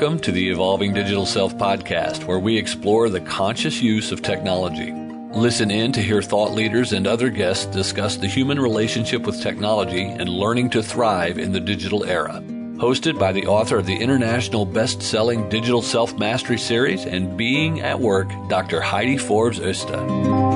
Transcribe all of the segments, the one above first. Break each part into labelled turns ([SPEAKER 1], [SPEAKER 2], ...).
[SPEAKER 1] Welcome to the Evolving Digital Self podcast, where we explore the conscious use of technology. Listen in to hear thought leaders and other guests discuss the human relationship with technology and learning to thrive in the digital era. Hosted by the author of the international best-selling Digital Self-Mastery series and Being at Work, Dr. Heidi Forbes Öste.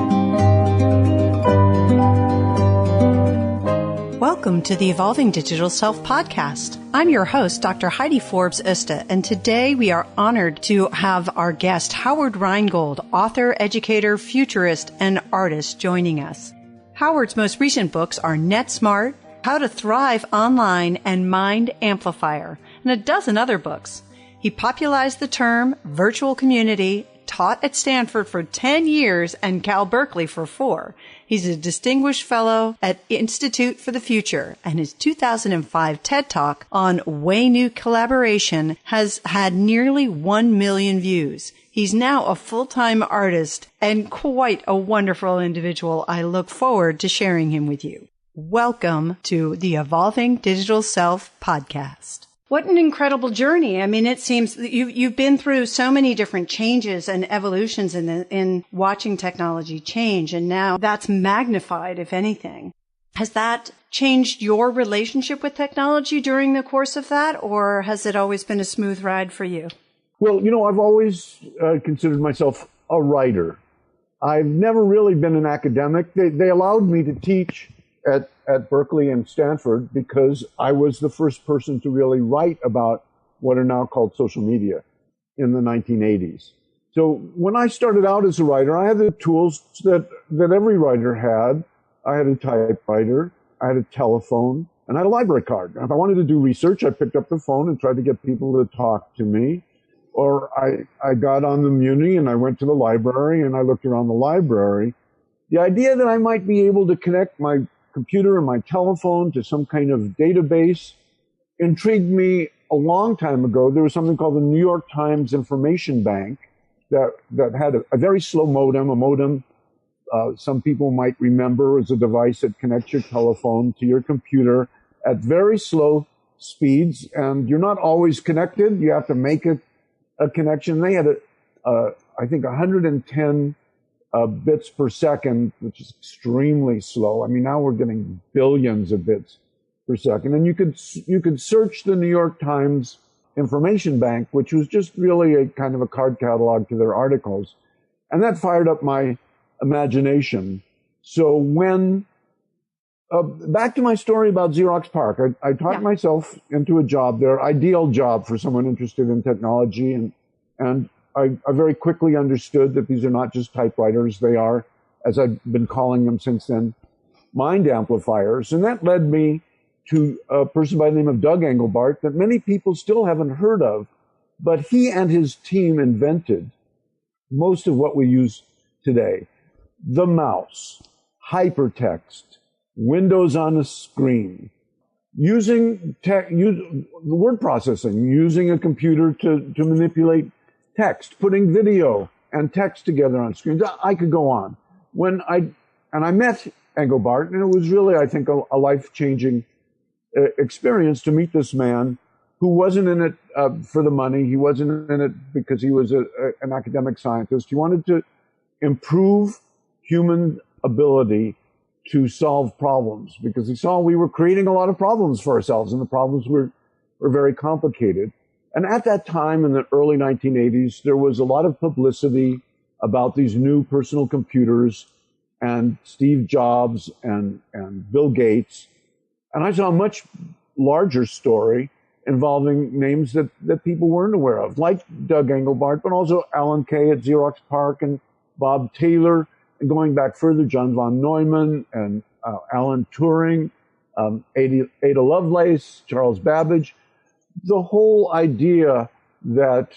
[SPEAKER 2] Welcome to the Evolving Digital Self podcast. I'm your host, Dr. Heidi Forbes Öste, and today we are honored to have our guest, Howard Rheingold, author, educator, futurist, and artist, joining us. Howard's most recent books are NetSmart, How to Thrive Online, and Mind Amplifier, and a dozen other books. He popularized the term virtual community, taught at Stanford for 10 years and Cal Berkeley for 4. He's a distinguished fellow at Institute for the Future, and his 2005 TED Talk on Way New Collaboration has had nearly 1 million views. He's now a full-time artist and quite a wonderful individual. I look forward to sharing him with you. Welcome to the Evolving Digital Self podcast. What an incredible journey. I mean, it seems that you've been through so many different changes and evolutions in watching technology change, and now that's magnified, if anything. Has that changed your relationship with technology during the course of that, or has it always been a smooth ride for you?
[SPEAKER 3] Well, I've always considered myself a writer. I've never really been an academic. They allowed me to teach at Berkeley and Stanford because I was the first person to really write about what are now called social media in the 1980s. So when I started out as a writer, I had the tools that every writer had. I had a typewriter, I had a telephone, and I had a library card. And if I wanted to do research, I picked up the phone and tried to get people to talk to me. Or I got on the Muni and I went to the library and I looked around the library. The idea that I might be able to connect my computer and my telephone to some kind of database intrigued me a long time ago. There was something called the New York Times Information Bank that had a very slow modem. A modem, some people might remember, is a device that connects your telephone to your computer at very slow speeds, and you're not always connected. You have to make a connection. They had I think 110 bits per second, which is extremely slow. I mean, now we're getting billions of bits per second. And you could search the New York Times Information Bank, which was just really a kind of a card catalog to their articles. And that fired up my imagination. So when, back to my story about Xerox PARC, I taught myself into a job there, ideal job for someone interested in technology, and I very quickly understood that these are not just typewriters. They are, as I've been calling them since then, mind amplifiers. And that led me to a person by the name of Doug Engelbart that many people still haven't heard of, but he and his team invented most of what we use today. The mouse, hypertext, windows on a screen, using word processing, using a computer to manipulate text, putting video and text together on screens. I could go on. I met Engelbart, and it was really, I think, a life-changing experience to meet this man who wasn't in it for the money. He wasn't in it because he was an academic scientist. He wanted to improve human ability to solve problems because he saw we were creating a lot of problems for ourselves, and the problems were very complicated. And at that time, in the early 1980s, there was a lot of publicity about these new personal computers and Steve Jobs and Bill Gates. And I saw a much larger story involving names that people weren't aware of, like Doug Engelbart, but also Alan Kay at Xerox PARC and Bob Taylor, and going back further, John von Neumann and Alan Turing, Ada Lovelace, Charles Babbage. The whole idea that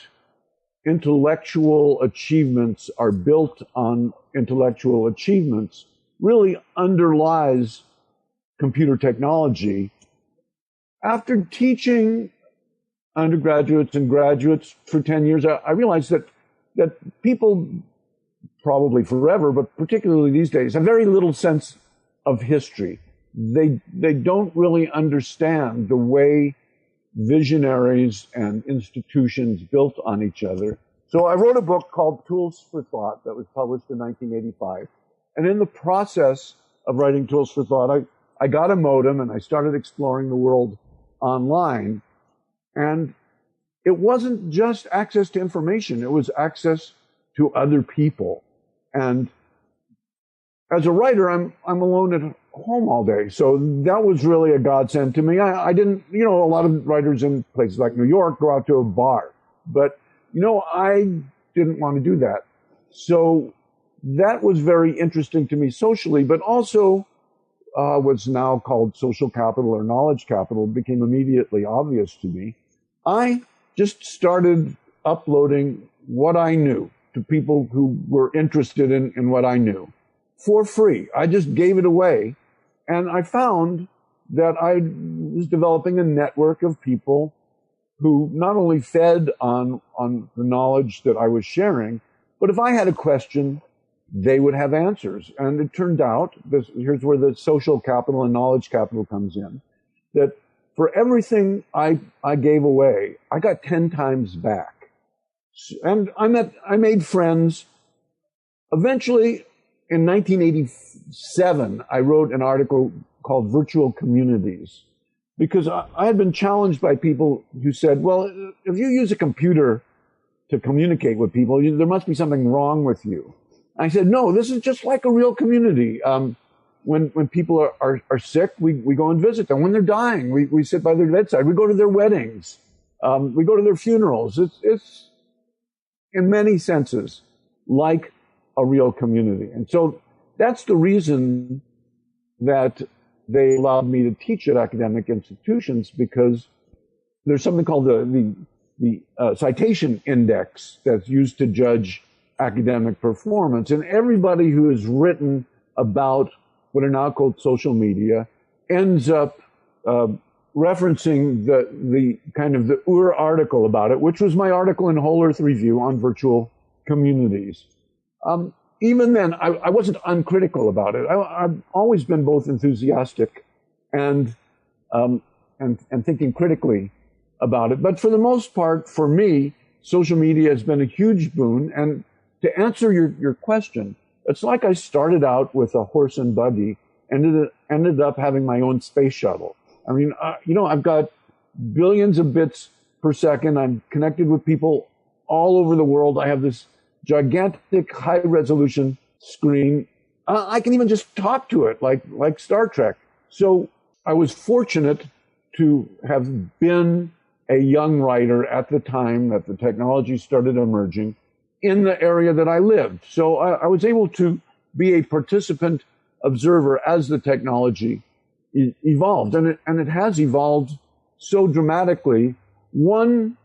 [SPEAKER 3] intellectual achievements are built on intellectual achievements really underlies computer technology. After teaching undergraduates and graduates for 10 years, I realized that people, probably forever, but particularly these days, have very little sense of history. They don't really understand the way visionaries and institutions built on each other. So I wrote a book called Tools for Thought that was published in 1985. And in the process of writing Tools for Thought, I got a modem and I started exploring the world online. And it wasn't just access to information, it was access to other people. And as a writer, I'm alone at home all day. So that was really a godsend to me. I didn't, a lot of writers in places like New York go out to a bar. But, I didn't want to do that. So that was very interesting to me socially, but also what's now called social capital or knowledge capital became immediately obvious to me. I just started uploading what I knew to people who were interested in what I knew for free. I just gave it away. And I found that I was developing a network of people who not only fed on the knowledge that I was sharing, but if I had a question, they would have answers. And it turned out, here's where the social capital and knowledge capital comes in, that for everything I gave away, I got 10 times back. And I made friends. Eventually, in 1987, I wrote an article called Virtual Communities, because I had been challenged by people who said, well, if you use a computer to communicate with people, there must be something wrong with you. I said, no, this is just like a real community. When people are sick, we go and visit them. When they're dying, we sit by their bedside. We go to their weddings. We go to their funerals. It's in many senses like a real community. And so that's the reason that they allowed me to teach at academic institutions, because there's something called the citation index that's used to judge academic performance. And everybody who has written about what are now called social media ends up referencing the kind of the article about it, which was my article in Whole Earth Review on virtual communities. Even then, I wasn't uncritical about it. I've always been both enthusiastic and thinking critically about it. But for the most part, for me, social media has been a huge boon. And to answer your question, it's like I started out with a horse and buggy, and ended up having my own space shuttle. I mean, I've got billions of bits per second. I'm connected with people all over the world. I have this gigantic high-resolution screen. I can even just talk to it like Star Trek. So I was fortunate to have been a young writer at the time that the technology started emerging in the area that I lived. So I was able to be a participant observer as the technology evolved. And it has evolved so dramatically. One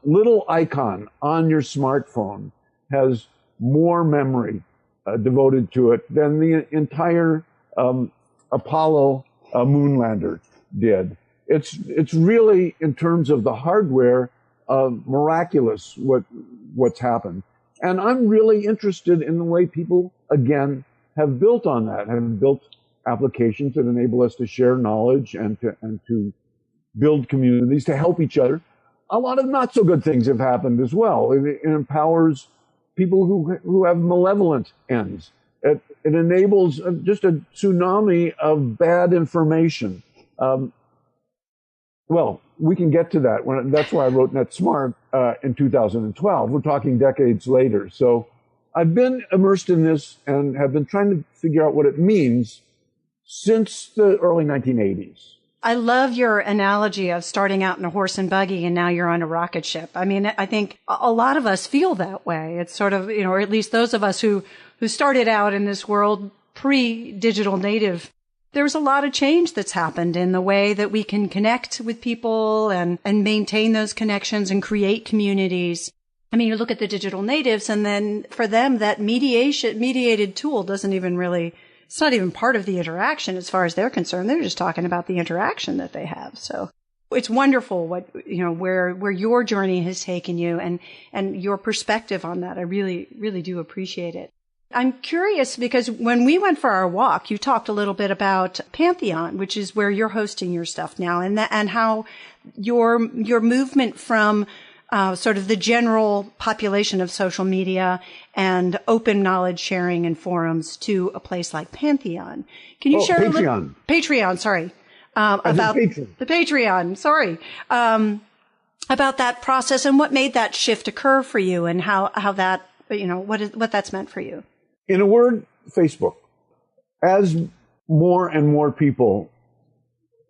[SPEAKER 3] little icon on your smartphone has more memory devoted to it than the entire Apollo moonlander did. It's really, in terms of the hardware, miraculous what's happened. And I'm really interested in the way people, again, have built on that, have built applications that enable us to share knowledge and to build communities, to help each other. A lot of not so good things have happened as well. It empowers people who have malevolent ends. It enables just a tsunami of bad information. Well, we can get to that. That's why I wrote NetSmart in 2012. We're talking decades later. So I've been immersed in this and have been trying to figure out what it means since the early 1980s.
[SPEAKER 2] I love your analogy of starting out in a horse and buggy and now you're on a rocket ship. I mean, I think a lot of us feel that way. It's sort of, or at least those of us who started out in this world pre-digital native. There's a lot of change that's happened in the way that we can connect with people and maintain those connections and create communities. I mean, you look at the digital natives, and then for them, that mediated tool doesn't even really, it's not even part of the interaction as far as they're concerned. They're just talking about the interaction that they have. So it's wonderful where your journey has taken you and your perspective on that. I really, really do appreciate it. I'm curious because when we went for our walk, you talked a little bit about Pantheon, which is where you're hosting your stuff now, and how your movement from sort of the general population of social media and open knowledge sharing and forums to a place like Pantheon. Can you share
[SPEAKER 3] Patreon.
[SPEAKER 2] a little Patreon, sorry. About the Patreon, sorry. About that process and what made that shift occur for you and how that, what that's meant for you.
[SPEAKER 3] In a word, Facebook. As more and more people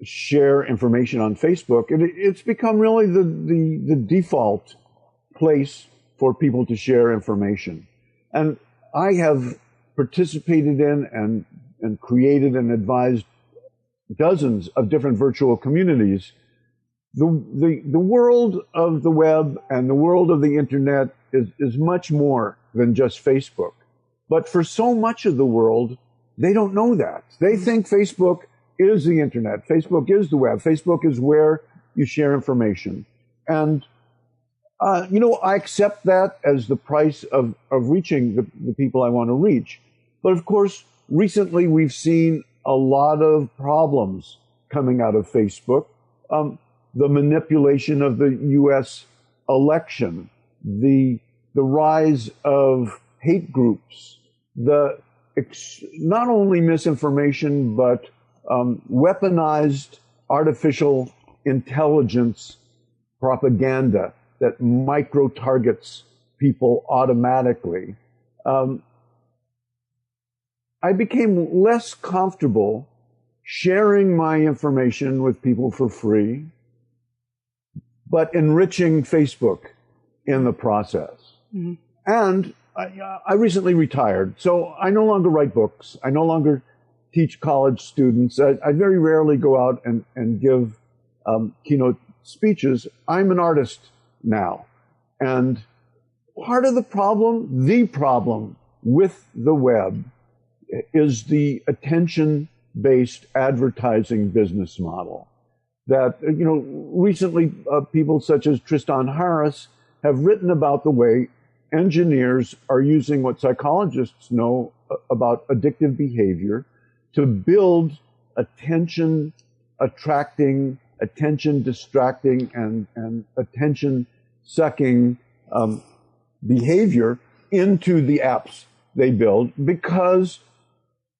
[SPEAKER 3] share information on Facebook, it's become really the default place for people to share information. And I have participated in and created and advised dozens of different virtual communities. The world of the web and the world of the internet is much more than just Facebook. But for so much of the world, they don't know that. They think Facebook is the internet. Facebook is the web. Facebook is where you share information. And, I accept that as the price of reaching the people I want to reach. But of course, recently we've seen a lot of problems coming out of Facebook. The manipulation of the U.S. election, the rise of hate groups, not only misinformation, but weaponized artificial intelligence propaganda that micro-targets people automatically. I became less comfortable sharing my information with people for free, but enriching Facebook in the process. Mm-hmm. And I recently retired, so I no longer write books. I no longer teach college students. I very rarely go out and give keynote speeches. I'm an artist now. And part of the problem with the web is the attention-based advertising business model. That, recently people such as Tristan Harris have written about the way engineers are using what psychologists know about addictive behavior to build attention-attracting, attention-distracting, and attention-sucking behavior into the apps they build, because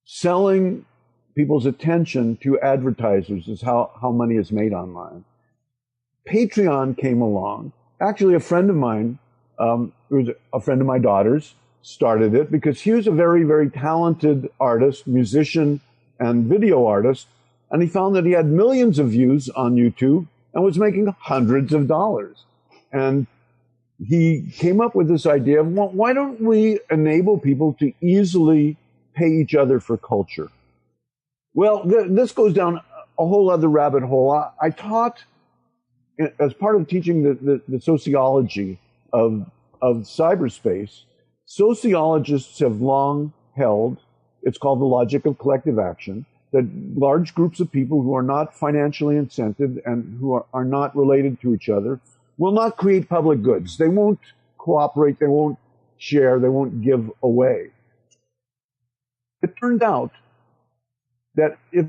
[SPEAKER 3] selling people's attention to advertisers is how money is made online. Patreon came along. Actually, a friend of mine, who was a friend of my daughter's, started it because he was a very, very talented artist, musician, and video artist. And he found that he had millions of views on YouTube and was making hundreds of dollars. And he came up with this idea of, well, why don't we enable people to easily pay each other for culture? Well, this goes down a whole other rabbit hole. I taught, as part of teaching the sociology of cyberspace, sociologists have long held, it's called the logic of collective action, that large groups of people who are not financially incented and who are not related to each other will not create public goods. They won't cooperate, they won't share, they won't give away. It turned out that if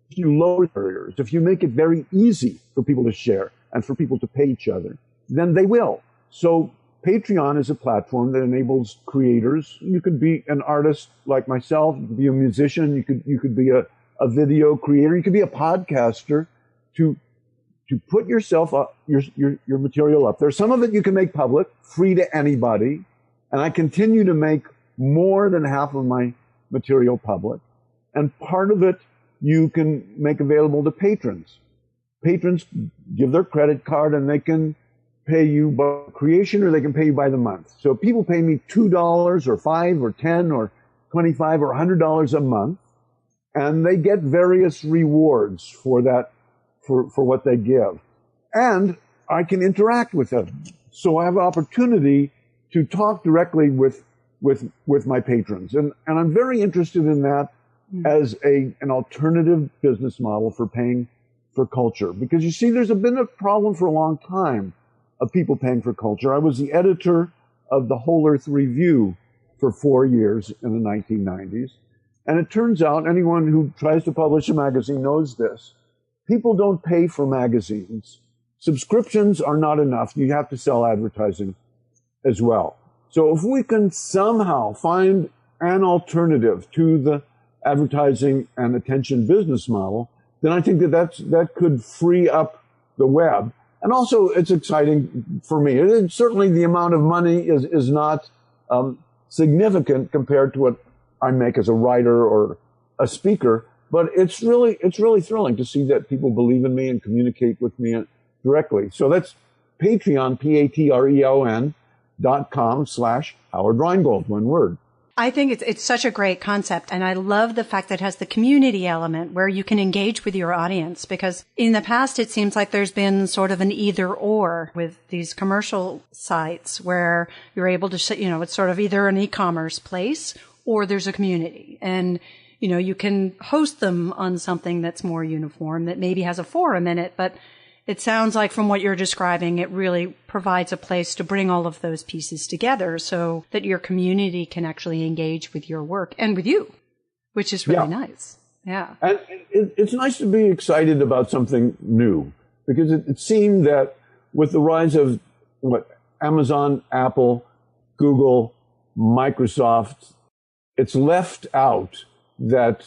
[SPEAKER 3] you lower barriers, if you make it very easy for people to share and for people to pay each other, then they will. So Patreon is a platform that enables creators. You could be an artist like myself, you could be a musician, you could be a video creator, you could be a podcaster, to put yourself up, your material up there. Some of it you can make public, free to anybody, and I continue to make more than half of my material public. And part of it you can make available to patrons. Patrons give their credit card and they can pay you by creation or they can pay you by the month. So people pay me $2 or $5 or $10 or $25 or $100 a month, and they get various rewards for that, for what they give. And I can interact with them. So I have an opportunity to talk directly with my patrons. And I'm very interested in that as an alternative business model for paying for culture. Because you see, there's been a problem for a long time of people paying for culture. I was the editor of the Whole Earth Review for 4 years in the 1990s. And it turns out anyone who tries to publish a magazine knows this. People don't pay for magazines. Subscriptions are not enough. You have to sell advertising as well. So if we can somehow find an alternative to the advertising and attention business model, then I think that could free up the web. And also, it's exciting for me. Certainly, the amount of money is not significant compared to what I make as a writer or a speaker. But it's really thrilling to see that people believe in me and communicate with me directly. So that's Patreon, patreon.com/Howard Rheingold, one word.
[SPEAKER 2] I think it's such a great concept. And I love the fact that it has the community element where you can engage with your audience, because in the past, it seems like there's been sort of an either or with these commercial sites where you're able to, it's sort of either an e-commerce place or there's a community. And, you can host them on something that's more uniform, that maybe has a forum in it, but it sounds like from what you're describing, it really provides a place to bring all of those pieces together so that your community can actually engage with your work and with you, which is really nice. Yeah.
[SPEAKER 3] And it's nice to be excited about something new, because it seemed that with the rise of Amazon, Apple, Google, Microsoft, it's left out that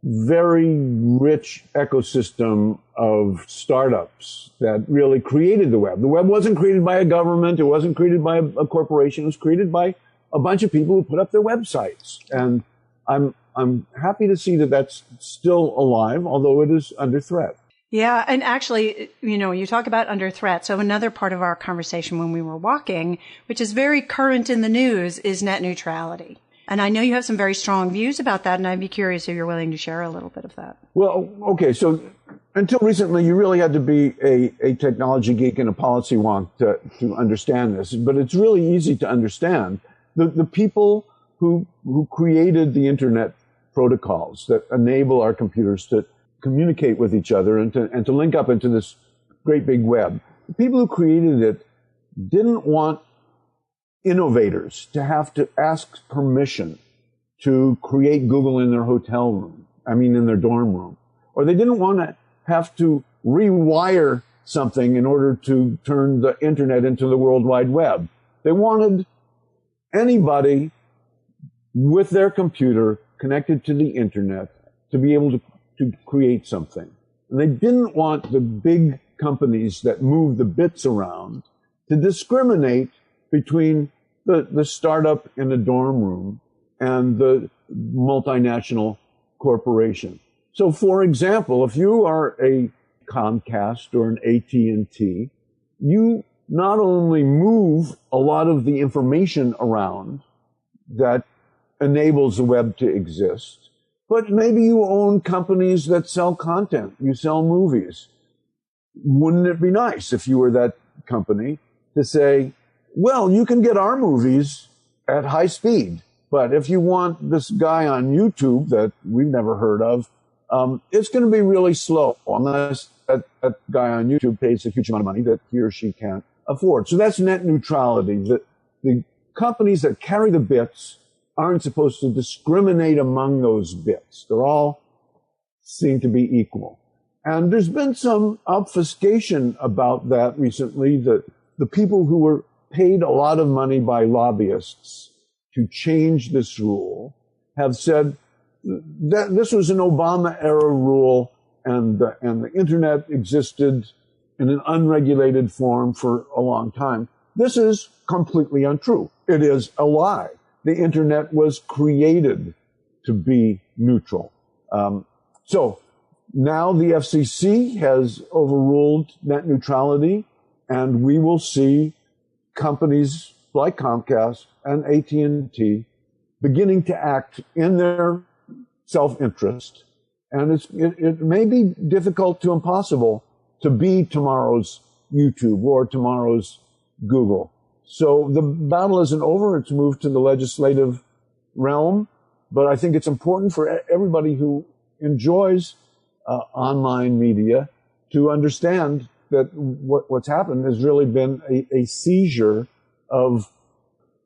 [SPEAKER 3] very rich ecosystem of startups that really created the web. The web wasn't created by a government. It wasn't created by a corporation. It was created by a bunch of people who put up their websites. And I'm happy to see that that's still alive, although it is under threat.
[SPEAKER 2] Yeah. And actually, you talk about under threat. So another part of our conversation when we were walking, which is very current in the news, is net neutrality. And I know you have some very strong views about that, and I'd be curious if you're willing to share a little bit of that.
[SPEAKER 3] Well, okay, so until recently, you really had to be a technology geek and a policy wonk to understand this, but it's really easy to understand. The people who created the internet protocols that enable our computers to communicate with each other and to link up into this great big web, the people who created it didn't want innovators to have to ask permission to create Google in their hotel room, in their dorm room. Or they didn't want to have to rewire something in order to turn the internet into the World Wide Web. They wanted anybody with their computer connected to the internet to be able to create something. And they didn't want the big companies that move the bits around to discriminate between the startup in the dorm room and the multinational corporation. So, for example, if you are a Comcast or an AT&T, you not only move a lot of the information around that enables the web to exist, but maybe you own companies that sell content. You sell movies. Wouldn't it be nice if you were that company to say, well, you can get our movies at high speed, but if you want this guy on YouTube that we've never heard of, it's going to be really slow unless that guy on YouTube pays a huge amount of money that he or she can't afford. So that's net neutrality. The companies that carry the bits aren't supposed to discriminate among those bits. They're all seen to be equal. And there's been some obfuscation about that recently, that the people who were paid a lot of money by lobbyists to change this rule have said that this was an Obama-era rule and the internet existed in an unregulated form for a long time. This is completely untrue. It is a lie. The internet was created to be neutral. So now the FCC has overruled net neutrality, and we will see companies like Comcast and AT&T beginning to act in their self-interest. And it may be difficult to impossible to be tomorrow's YouTube or tomorrow's Google. So the battle isn't over. It's moved to the legislative realm. But I think it's important for everybody who enjoys online media to understand that what's happened has really been a seizure of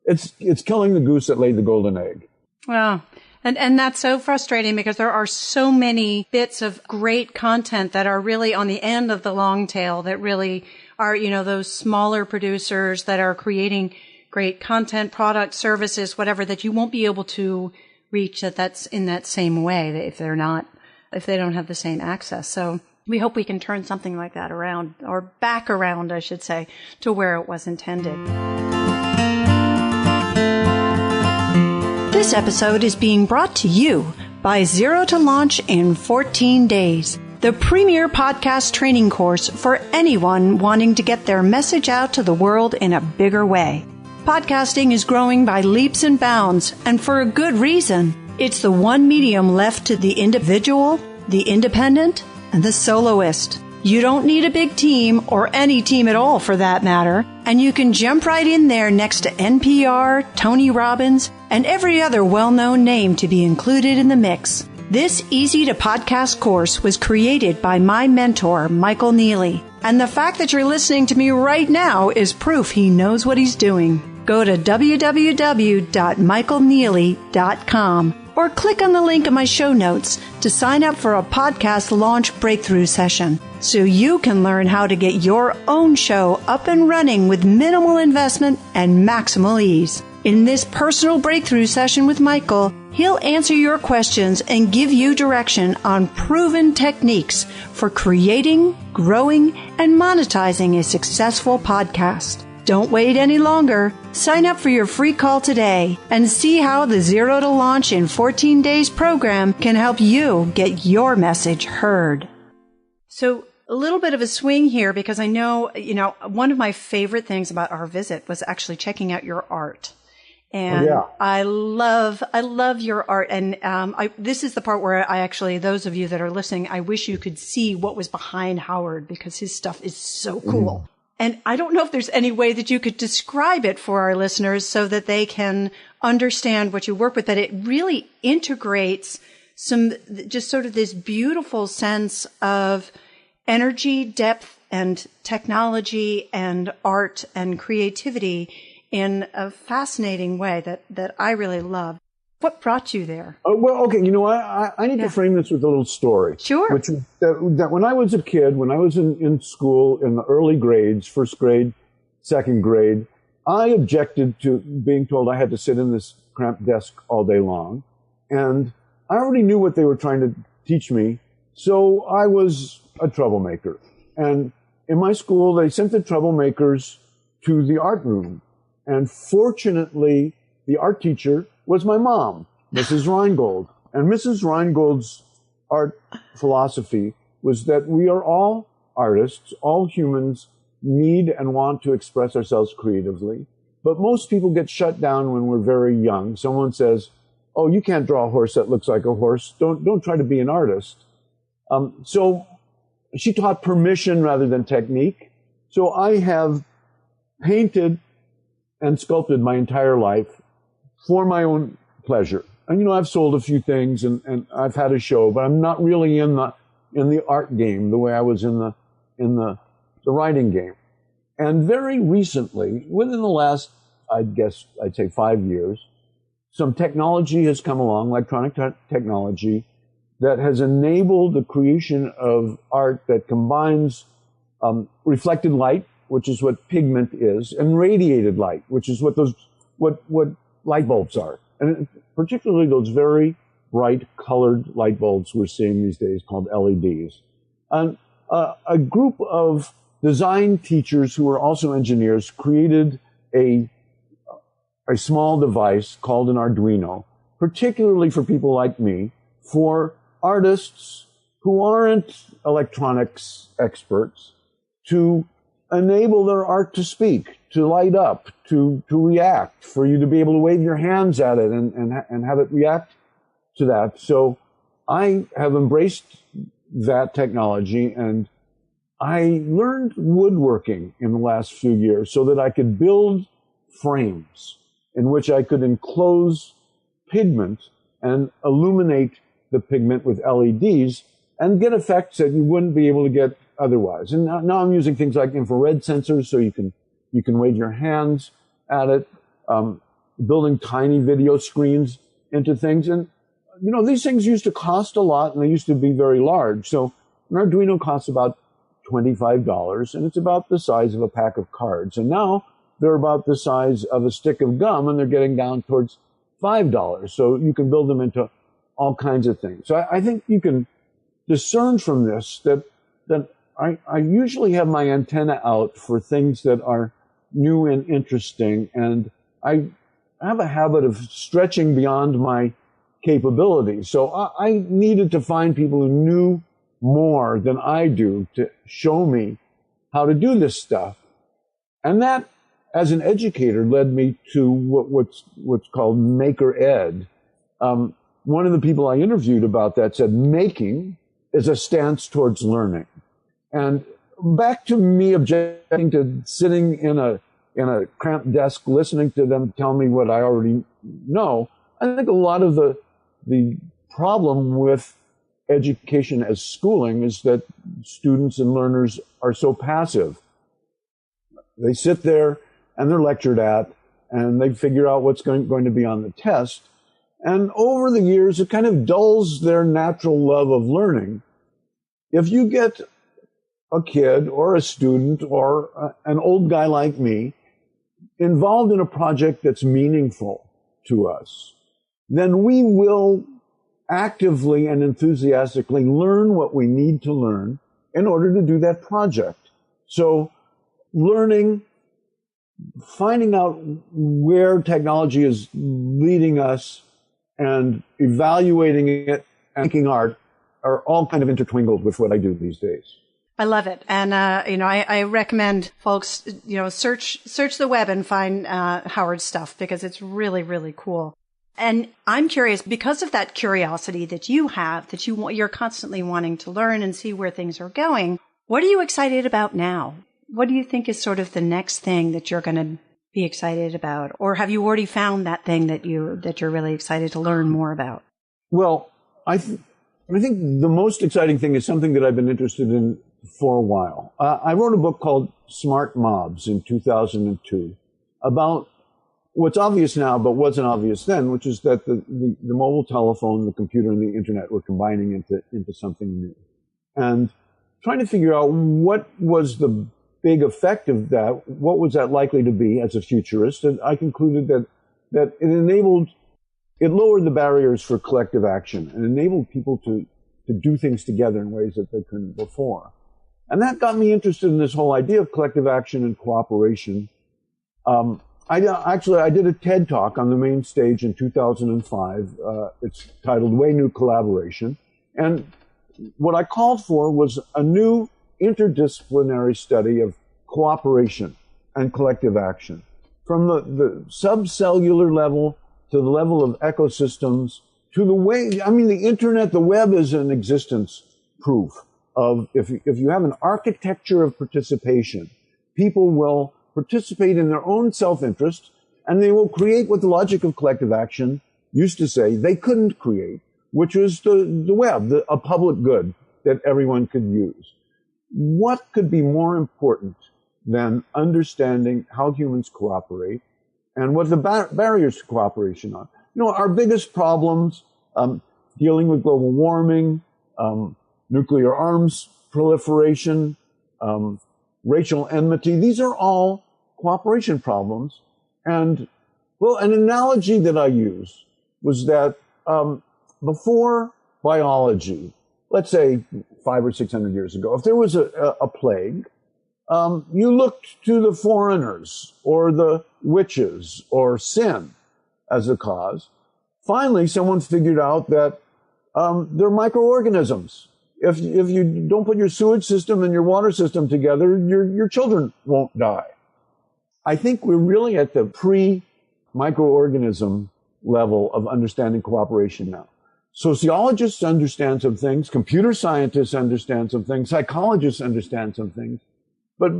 [SPEAKER 3] it's killing the goose that laid the golden egg.
[SPEAKER 2] Well, and that's so frustrating because there are so many bits of great content that are really on the end of the long tail that really are, those smaller producers that are creating great content, products, services, whatever, that you won't be able to reach that's in that same way if they don't have the same access. So we hope we can turn something like that around, or back around, I should say, to where it was intended. This episode is being brought to you by Zero to Launch in 14 Days, the premier podcast training course for anyone wanting to get their message out to the world in a bigger way. Podcasting is growing by leaps and bounds, and for a good reason. It's the one medium left to the individual, the independent, and the soloist. You don't need a big team, or any team at all for that matter, and you can jump right in there next to NPR, Tony Robbins, and every other well-known name to be included in the mix. This easy-to-podcast course was created by my mentor, Michael Neely, and the fact that you're listening to me right now is proof he knows what he's doing. Go to www.michaelneely.com or click on the link in my show notes to sign up for a podcast launch breakthrough session so you can learn how to get your own show up and running with minimal investment and maximal ease. In this personal breakthrough session with Michael, he'll answer your questions and give you direction on proven techniques for creating, growing, and monetizing a successful podcast. Don't wait any longer. Sign up for your free call today and see how the Zero to Launch in 14 Days program can help you get your message heard. So a little bit of a swing here, because I know, one of my favorite things about our visit was actually checking out your art. And I love your art. And this is the part where those of you that are listening, I wish you could see what was behind Howard, because his stuff is so cool. And I don't know if there's any way that you could describe it for our listeners so that they can understand what you work with, that it really integrates just sort of this beautiful sense of energy, depth, and technology and art and creativity in a fascinating way that I really love. What brought you there?
[SPEAKER 3] Well, okay, I need to frame this with a little story.
[SPEAKER 2] Sure.
[SPEAKER 3] Which that when I was a kid, when I was in school in the early grades, first grade, second grade, I objected to being told I had to sit in this cramped desk all day long. And I already knew what they were trying to teach me, so I was a troublemaker. And in my school, they sent the troublemakers to the art room. And fortunately, the art teacher was my mom, Mrs. Rheingold. And Mrs. Rheingold's art philosophy was that we are all artists, all humans need and want to express ourselves creatively. But most people get shut down when we're very young. Someone says, oh, you can't draw a horse that looks like a horse. Don't try to be an artist. So she taught permission rather than technique. So I have painted and sculpted my entire life for my own pleasure. And, I've sold a few things and I've had a show, but I'm not really in the art game the way I was in the writing game. And very recently, within the last, I'd say 5 years, some technology has come along, electronic technology, that has enabled the creation of art that combines reflected light, which is what pigment is, and radiated light, which is what light bulbs are. And particularly those very bright colored light bulbs we're seeing these days called LEDs. And a group of design teachers who are also engineers created a small device called an Arduino, particularly for people like me, for artists who aren't electronics experts, to enable their art to speak, to light up, to react, for you to be able to wave your hands at it and have it react to that. So I have embraced that technology, and I learned woodworking in the last few years so that I could build frames in which I could enclose pigment and illuminate the pigment with LEDs and get effects that you wouldn't be able to get otherwise. And now I'm using things like infrared sensors so you can wave your hands at it. building tiny video screens into things. And, these things used to cost a lot, and they used to be very large. So an Arduino costs about $25, and it's about the size of a pack of cards. And now they're about the size of a stick of gum, and they're getting down towards $5. So you can build them into all kinds of things. So I think you can discern from this that I usually have my antenna out for things that are new and interesting, and I have a habit of stretching beyond my capabilities. So I needed to find people who knew more than I do to show me how to do this stuff. And that, as an educator, led me to what's called Maker Ed. One of the people I interviewed about that said, making is a stance towards learning. And back to me objecting to sitting in a cramped desk, listening to them tell me what I already know, I think a lot of the problem with education as schooling is that students and learners are so passive. They sit there and they're lectured at, and they figure out what's going to be on the test. And over the years, it kind of dulls their natural love of learning. If you get a kid or a student or an old guy like me involved in a project that's meaningful to us, then we will actively and enthusiastically learn what we need to learn in order to do that project. So learning, finding out where technology is leading us, and evaluating it and making art are all kind of intertwined with what I do these days.
[SPEAKER 2] I love it. And, I recommend folks, search the web and find Howard's stuff, because it's really, really cool. And I'm curious, because of that curiosity that you have, that you're constantly wanting to learn and see where things are going, what are you excited about now? What do you think is sort of the next thing that you're going to be excited about? Or have you already found that thing that you're really excited to learn more about?
[SPEAKER 3] Well, I think the most exciting thing is something that I've been interested in for a while. I wrote a book called Smart Mobs in 2002 about what's obvious now but wasn't obvious then, which is that the mobile telephone, the computer, and the internet were combining into something new. And trying to figure out what was the big effect of that, what was that likely to be as a futurist, and I concluded that it lowered the barriers for collective action and enabled people to do things together in ways that they couldn't before. And that got me interested in this whole idea of collective action and cooperation. I did a TED Talk on the main stage in 2005. It's titled Way New Collaboration. And what I called for was a new interdisciplinary study of cooperation and collective action, from the subcellular level to the level of ecosystems to the way, the internet, the web is an existence proof of if you have an architecture of participation, people will participate in their own self-interest, and they will create what the logic of collective action used to say they couldn't create, which was the web, a public good that everyone could use. What could be more important than understanding how humans cooperate and what the barriers to cooperation are? Our biggest problems, dealing with global warming, nuclear arms proliferation, racial enmity, these are all cooperation problems. And, an analogy that I use was that before biology, let's say 500 or 600 years ago, if there was a plague, you looked to the foreigners or the witches or sin as the cause. Finally, someone figured out that they're microorganisms. If you don't put your sewage system and your water system together, your children won't die. I think we're really at the pre-microorganism level of understanding cooperation now. Sociologists understand some things, computer scientists understand some things, psychologists understand some things, but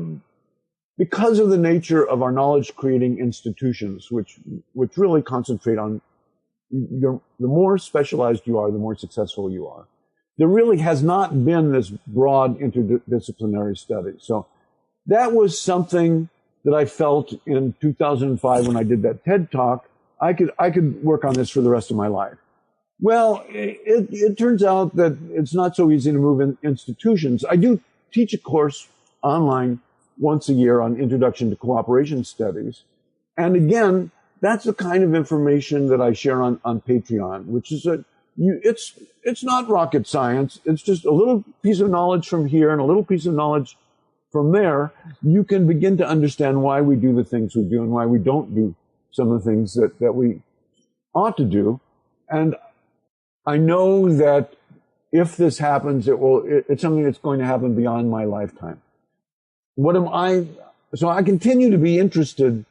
[SPEAKER 3] because of the nature of our knowledge-creating institutions, which really concentrate on the more specialized you are, the more successful you are, there really has not been this broad interdisciplinary study. So that was something that I felt in 2005 when I did that TED Talk. I could work on this for the rest of my life. Well, it turns out that it's not so easy to move in institutions. I do teach a course online once a year on Introduction to Cooperation Studies. And again, that's the kind of information that I share on Patreon, which is it's not rocket science. It's just a little piece of knowledge from here and a little piece of knowledge from there. You can begin to understand why we do the things we do and why we don't do some of the things that we ought to do. And I know that if this happens, it's something that's going to happen beyond my lifetime. So I continue to be interested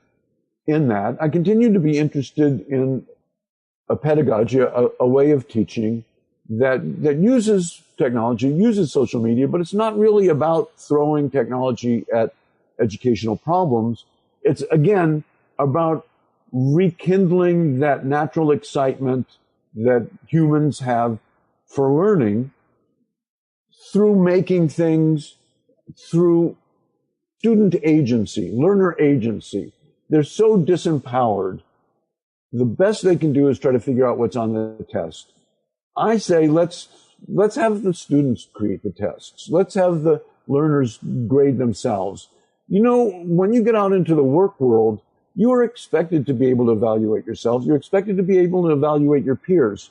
[SPEAKER 3] in that. I continue to be interested in a pedagogy, a way of teaching that uses technology, uses social media, but it's not really about throwing technology at educational problems. It's, again, about rekindling that natural excitement that humans have for learning through making things, through student agency, learner agency. They're so disempowered. The best they can do is try to figure out what's on the test. I say, let's have the students create the tests. Let's have the learners grade themselves. You know, when you get out into the work world, you are expected to be able to evaluate yourselves. You're expected to be able to evaluate your peers.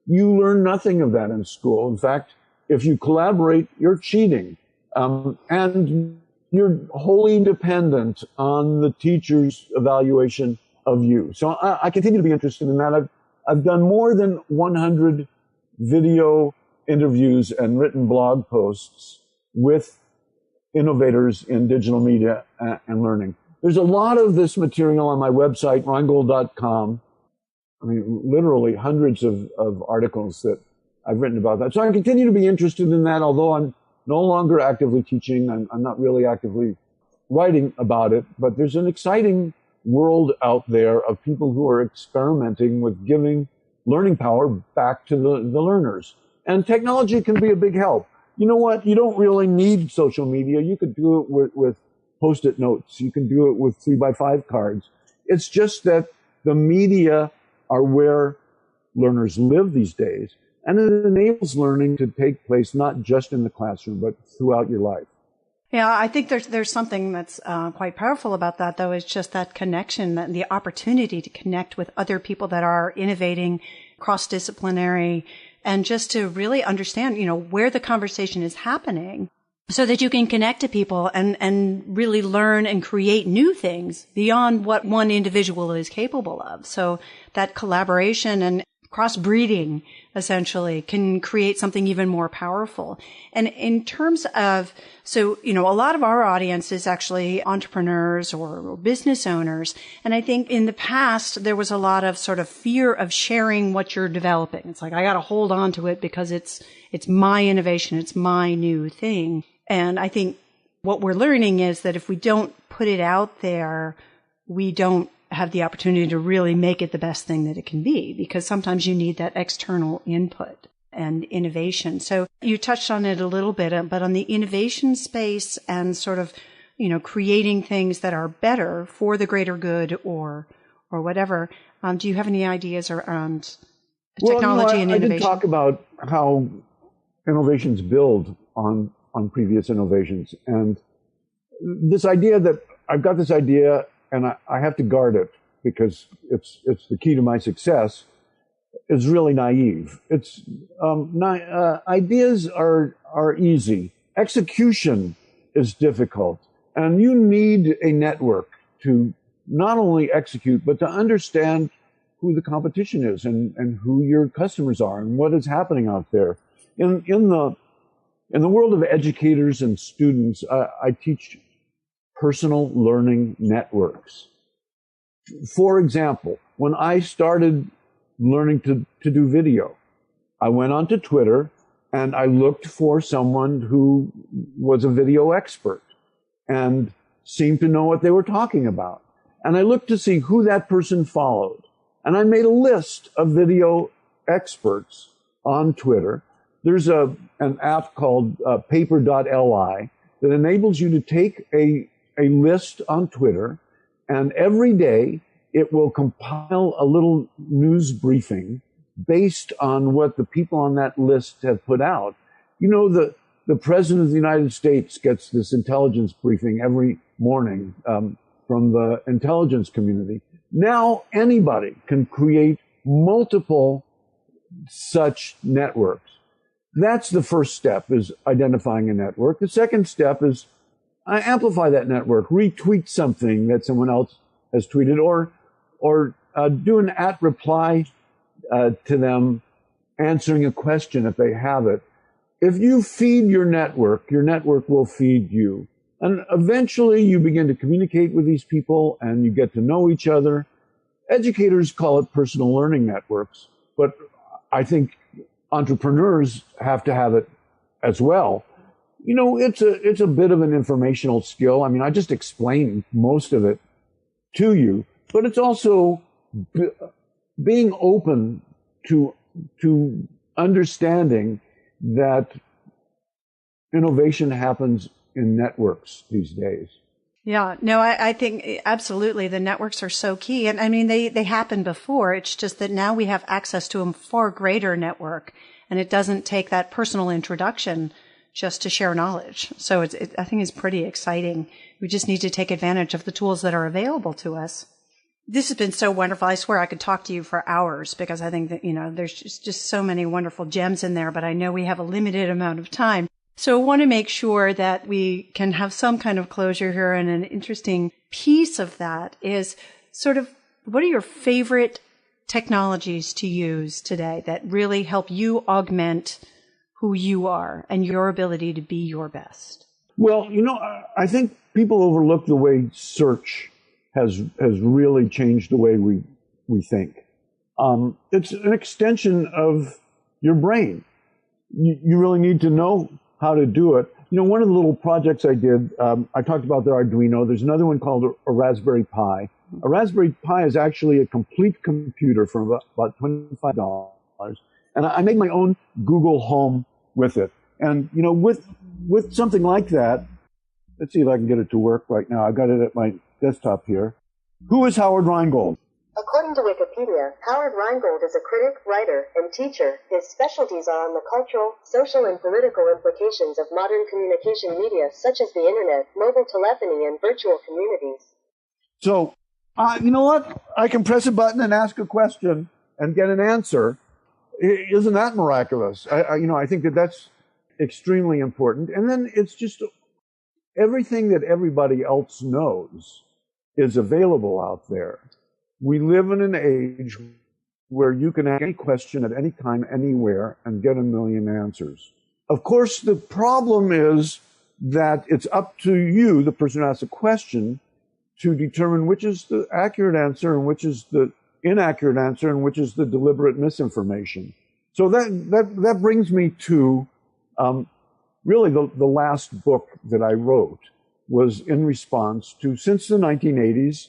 [SPEAKER 3] You learn nothing of that in school. In fact, if you collaborate, you're cheating. And you're wholly dependent on the teacher's evaluation of you. So I continue to be interested in that. I've done more than 100 video interviews and written blog posts with innovators in digital media and learning. There's a lot of this material on my website, Rheingold.com. I mean, literally hundreds of articles that I've written about that. So I continue to be interested in that, although I'm no longer actively teaching. I'm not really actively writing about it, but there's an exciting world out there of people who are experimenting with giving learning power back to the learners. And technology can be a big help. You know what? You don't really need social media. You could do it with Post-it notes. You can do it with 3x5 cards. It's just that the media are where learners live these days, and it enables learning to take place not just in the classroom, but throughout your life.
[SPEAKER 2] Yeah, I think there's something that's quite powerful about that, though. It's just that connection, that the opportunity to connect with other people that are innovating, cross-disciplinary, and just to really understand, you know, where the conversation is happening, so that you can connect to people and really learn and create new things beyond what one individual is capable of. So that collaboration and cross-breeding essentially can create something even more powerful. And in terms of, so, you know, a lot of our audience is actually entrepreneurs or business owners. And I think in the past, there was a lot of sort of fear of sharing what you're developing. It's like, I got to hold on to it because it's my innovation. It's my new thing. And I think what we're learning is that if we don't put it out there, we don't have the opportunity to really make it the best thing that it can be, because sometimes you need that external input and innovation. So you touched on it a little bit, but on the innovation space and sort of, you know, creating things that are better for the greater good or whatever, do you have any ideas around technology and innovation?
[SPEAKER 3] I did talk about how innovations build on previous innovations. And this idea that I've got this idea and I have to guard it because it's the key to my success is really naive. It's ideas are easy. Execution is difficult. And you need a network to not only execute, but to understand who the competition is and who your customers are and what is happening out there. In the world of educators and students, I teach personal learning networks. For example, when I started learning to do video, I went onto Twitter and I looked for someone who was a video expert and seemed to know what they were talking about. And I looked to see who that person followed. And I made a list of video experts on Twitter. There's an app called paper.li that enables you to take a list on Twitter, and every day it will compile a little news briefing based on what the people on that list have put out. You know, the President of the United States gets this intelligence briefing every morning from the intelligence community. Now anybody can create multiple such networks. That's the first step, is identifying a network. The second step is amplify that network, retweet something that someone else has tweeted, or do an @reply to them, answering a question if they have it. If you feed your network will feed you. And eventually you begin to communicate with these people and you get to know each other. Educators call it personal learning networks, but I think entrepreneurs have to have it as well. You know, it's a bit of an informational skill. I mean, I just explained most of it to you, but it's also being open to understanding that innovation happens in networks these days.
[SPEAKER 2] Yeah, no, I think absolutely the networks are so key. And I mean, they happened before. It's just that now we have access to a far greater network, and it doesn't take that personal introduction just to share knowledge. So I think it's pretty exciting. We just need to take advantage of the tools that are available to us. This has been so wonderful. I swear I could talk to you for hours, because I think that, you know, there's just so many wonderful gems in there, but I know we have a limited amount of time. So I want to make sure that we can have some kind of closure here, and an interesting piece of that is sort of, what are your favorite technologies to use today that really help you augment who you are and your ability to be your best?
[SPEAKER 3] Well, you know, I think people overlook the way search has really changed the way we think. It's an extension of your brain. You really need to know how to do it. You know, one of the little projects I did, I talked about the Arduino. There's another one called a Raspberry Pi. A Raspberry Pi is actually a complete computer for about $25. And I made my own Google Home with it. And, you know, with something like that, let's see if I can get it to work right now. I've got it at my desktop here. Who is Howard Rheingold?
[SPEAKER 4] According to Wikipedia, Howard Rheingold is a critic, writer, and teacher. His specialties are on the cultural, social, and political implications of modern communication media, such as the internet, mobile telephony, and virtual communities.
[SPEAKER 3] So, you know what? I can press a button and ask a question and get an answer. Isn't that miraculous? I think that's extremely important. And then it's just everything that everybody else knows is available out there. We live in an age where you can ask any question at any time, anywhere, and get a million answers. Of course, the problem is that it's up to you, the person who asks a question, to determine which is the accurate answer and which is the inaccurate answer and which is the deliberate misinformation. So that brings me to really the last book that I wrote was in response to, since the 1980s,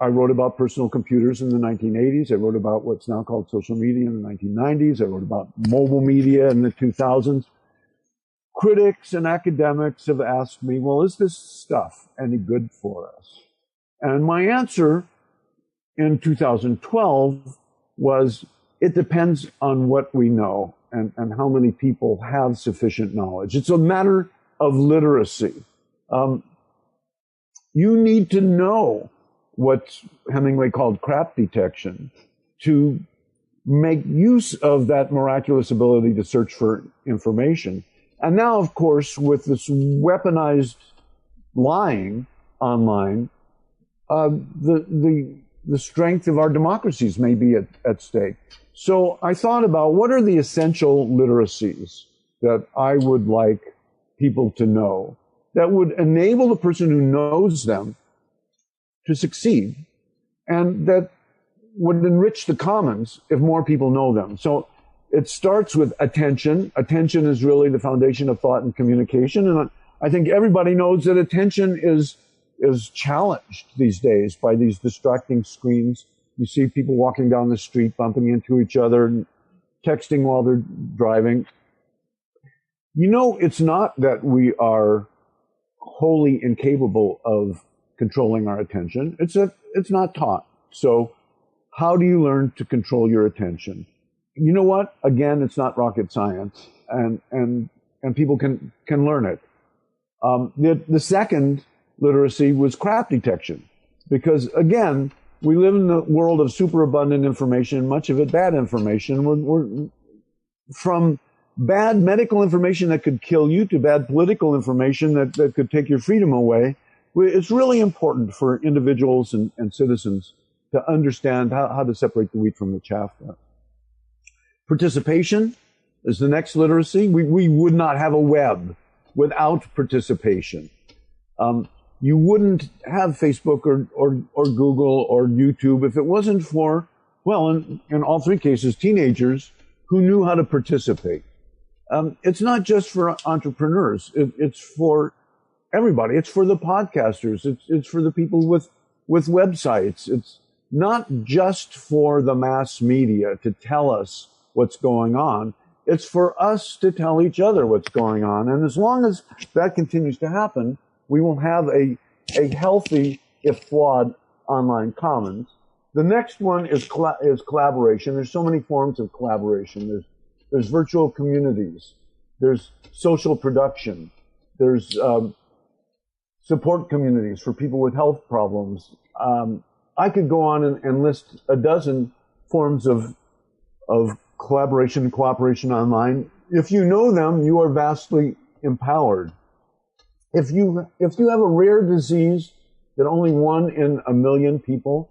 [SPEAKER 3] I wrote about personal computers in the 1980s. I wrote about what's now called social media in the 1990s. I wrote about mobile media in the 2000s. Critics and academics have asked me, well, is this stuff any good for us? And my answer in 2012 was, it depends on what we know and how many people have sufficient knowledge. It's a matter of literacy. You need to know what Hemingway called crap detection to make use of that miraculous ability to search for information. And now, of course, with this weaponized lying online, the strength of our democracies may be at stake. So I thought about, what are the essential literacies that I would like people to know that would enable the person who knows them to succeed, and that would enrich the commons if more people know them. So it starts with attention. Attention is really the foundation of thought and communication. And I think everybody knows that attention is challenged these days by these distracting screens. You see people walking down the street, bumping into each other, and texting while they're driving. You know, it's not that we are wholly incapable of controlling our attention. It's not taught. So how do you learn to control your attention? You know what? Again, it's not rocket science, and people can learn it. The second literacy was crap detection, because again, we live in the world of superabundant information, much of it bad information. We're from bad medical information that could kill you to bad political information that could take your freedom away. It's really important for individuals and citizens to understand how to separate the wheat from the chaff. Participation is the next literacy. We would not have a web without participation. You wouldn't have Facebook or Google or YouTube if it wasn't for, well, in all three cases, teenagers who knew how to participate. It's not just for entrepreneurs. It's for everybody. It's for the podcasters. It's for the people with websites. It's not just for the mass media to tell us what's going on. It's for us to tell each other what's going on. And as long as that continues to happen, we will have a healthy, if flawed, online commons. The next one is collaboration. There's so many forms of collaboration. There's virtual communities. There's social production. There's support communities for people with health problems. I could go on and list a dozen forms of collaboration and cooperation online. If you know them, you are vastly empowered. If you have a rare disease that only 1 in a million people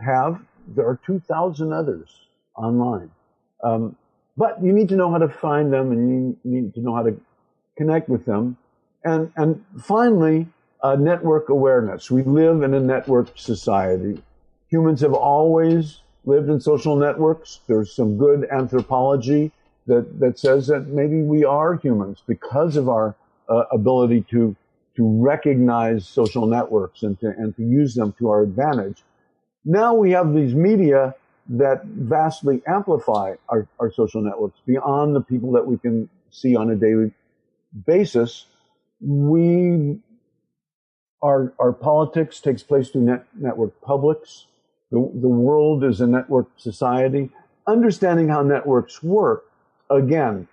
[SPEAKER 3] have, there are 2,000 others online. But you need to know how to find them, and you need to know how to connect with them. And finally, network awareness. We live in a network society. Humans have always lived in social networks. There's some good anthropology that says that maybe we are humans because of our ability to recognize social networks and to use them to our advantage. Now we have these media that vastly amplify our social networks beyond the people that we can see on a daily basis. Our politics takes place through network publics. The world is a network society. Understanding how networks work, again,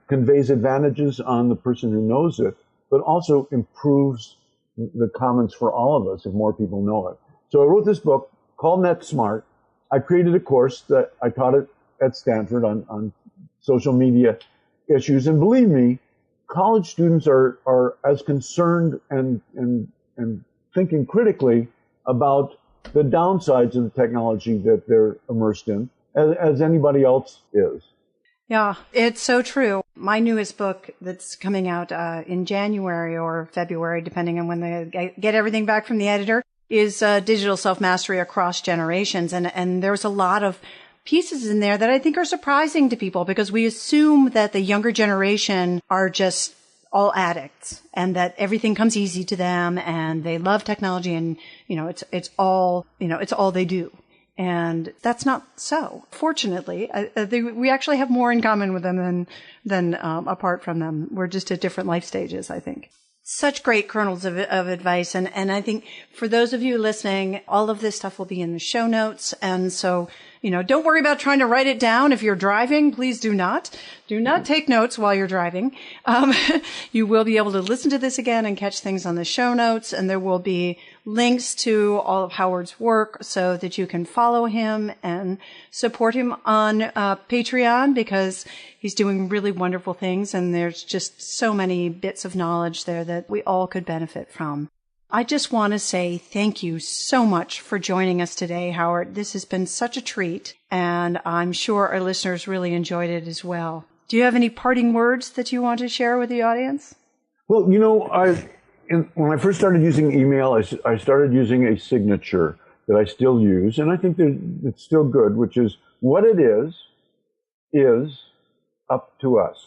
[SPEAKER 3] conveys advantages on the person who knows it, but also improves the commons for all of us if more people know it. So I wrote this book called Net Smart. I created a course that I taught it at Stanford on social media issues. And believe me, college students are as concerned and thinking critically about the downsides of the technology that they're immersed in as anybody else is.
[SPEAKER 2] Yeah, it's so true. My newest book that's coming out in January or February, depending on when they get everything back from the editor, is Digital Self-Mastery Across Generations. And there's a lot of pieces in there that I think are surprising to people, because we assume that the younger generation are just all addicts and that everything comes easy to them and they love technology and, it's all they do. And that's not so. Fortunately, we actually have more in common with them than apart from them. We're just at different life stages, I think. Such great kernels of advice. And I think for those of you listening, all of this stuff will be in the show notes. And so, don't worry about trying to write it down. If you're driving, please do not take notes while you're driving. You will be able to listen to this again and catch things on the show notes. And there will be links to all of Howard's work so that you can follow him and support him on Patreon, because he's doing really wonderful things. And there's just so many bits of knowledge there that we all could benefit from. I just want to say thank you so much for joining us today, Howard. This has been such a treat, and I'm sure our listeners really enjoyed it as well. Do you have any parting words that you want to share with the audience?
[SPEAKER 3] Well, when I first started using email, I started using a signature that I still use, and I think that it's still good, which is, what it is up to us.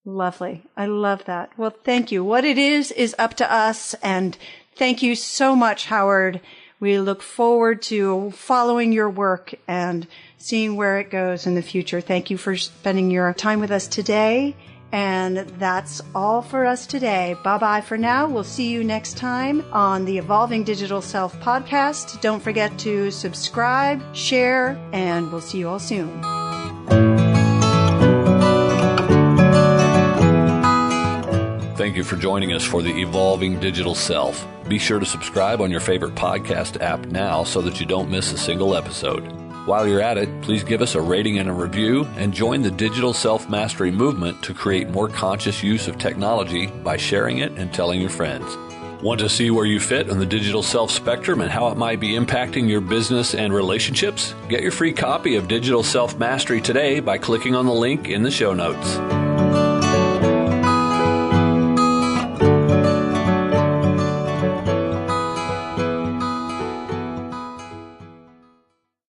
[SPEAKER 2] Lovely. I love that. Well, thank you. What it is up to us. And thank you so much, Howard. We look forward to following your work and seeing where it goes in the future. Thank you for spending your time with us today. And that's all for us today. Bye-bye for now. We'll see you next time on the Evolving Digital Self podcast. Don't forget to subscribe, share, and we'll see you all soon.
[SPEAKER 1] Thank you for joining us for the Evolving Digital Self. Be sure to subscribe on your favorite podcast app now so that you don't miss a single episode. While you're at it, please give us a rating and a review and join the digital self-mastery movement to create more conscious use of technology by sharing it and telling your friends. Want to see where you fit on the digital self spectrum and how it might be impacting your business and relationships? Get your free copy of Digital Self-Mastery today by clicking on the link in the show notes.